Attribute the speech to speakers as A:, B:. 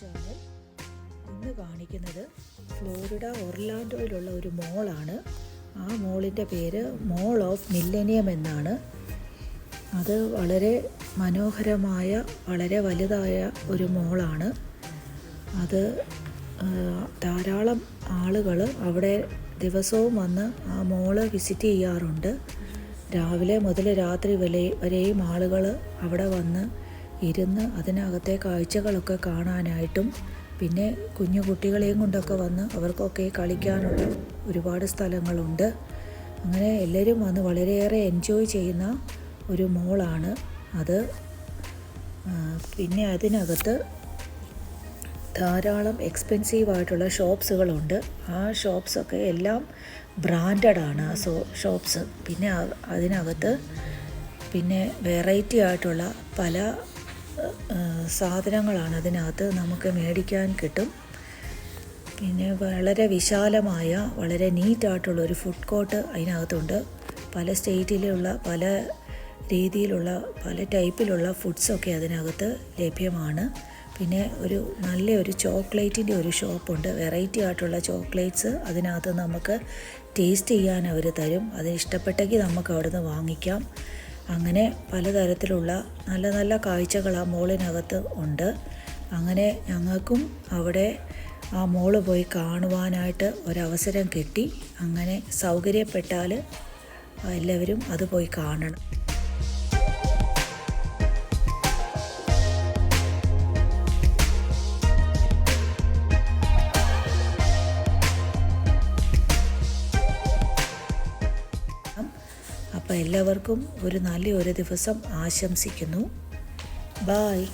A: Channel. ഇന്ന് കാണിക്കുന്നത് Florida ഒർലാൻഡോയിലുള്ള ഒരു മോളാണ്. ആ മോളിൻ്റെ പേര് മോൾ ഓഫ് മില്ലേനിയം എന്നാണ്. അത് വളരെ മനോഹരമായ വളരെ വലുതായ ഒരു മോളാണ്. അത് ധാരാളം ആളുകൾ അവിടെ ദിവസവും വന്ന് ആ മോള് വിസിറ്റ് ചെയ്യാറുണ്ട്. രാവിലെ മുതൽ രാത്രി വരെയും ആളുകൾ അവിടെ വന്ന് ഇരുന്ന് അതിനകത്തെ കാഴ്ചകളൊക്കെ കാണാനായിട്ടും പിന്നെ കുഞ്ഞു കുട്ടികളെയും കൊണ്ടൊക്കെ വന്ന് അവർക്കൊക്കെ കളിക്കാനുള്ള ഒരുപാട് സ്ഥലങ്ങളുണ്ട്. അങ്ങനെ എല്ലാവരും വന്ന് വളരെയേറെ എൻജോയ് ചെയ്യുന്ന ഒരു മോളാണ് അത്. പിന്നെ അതിനകത്ത് ധാരാളം എക്സ്പെൻസീവായിട്ടുള്ള ഷോപ്സുകളുണ്ട്. ആ ഷോപ്സൊക്കെ എല്ലാം ബ്രാൻഡഡാണ് ആ ഷോപ്സ്. പിന്നെ അതിനകത്ത് പിന്നെ വെറൈറ്റി ആയിട്ടുള്ള പല സാധനങ്ങളാണ് അതിനകത്ത് നമുക്ക് മേടിക്കാൻ കിട്ടും. പിന്നെ വളരെ വിശാലമായ വളരെ നീറ്റായിട്ടുള്ളൊരു ഫുഡ് കോർട്ട് അതിനകത്തുണ്ട്. പല സ്റ്റേറ്റിലുള്ള പല രീതിയിലുള്ള പല ടൈപ്പിലുള്ള ഫുഡ്സൊക്കെ അതിനകത്ത് ലഭ്യമാണ്. പിന്നെ നല്ലൊരു ചോക്ലേറ്റിൻ്റെ ഒരു ഷോപ്പുണ്ട്. വെറൈറ്റി ആയിട്ടുള്ള ചോക്ലേറ്റ്സ് അതിനകത്ത് നമുക്ക് ടേസ്റ്റ് ചെയ്യാൻ അവർ തരും. അത് ഇഷ്ടപ്പെട്ടെങ്കിൽ നമുക്ക് അവിടുന്ന് വാങ്ങിക്കാം. അങ്ങനെ പലതരത്തിലുള്ള നല്ല നല്ല കാഴ്ചകൾ ആ മോളിനകത്ത് ഉണ്ട്. അങ്ങനെ ഞങ്ങൾക്കും അവിടെ ആ മോള് പോയി കാണുവാനായിട്ട് ഒരവസരം കിട്ടി. അങ്ങനെ സൗകര്യപ്പെട്ടാൽ എല്ലാവരും അത് പോയി കാണണം. അപ്പോൾ എല്ലാവർക്കും നല്ലൊരു ദിവസം ആശംസിക്കുന്നു. ബായ്.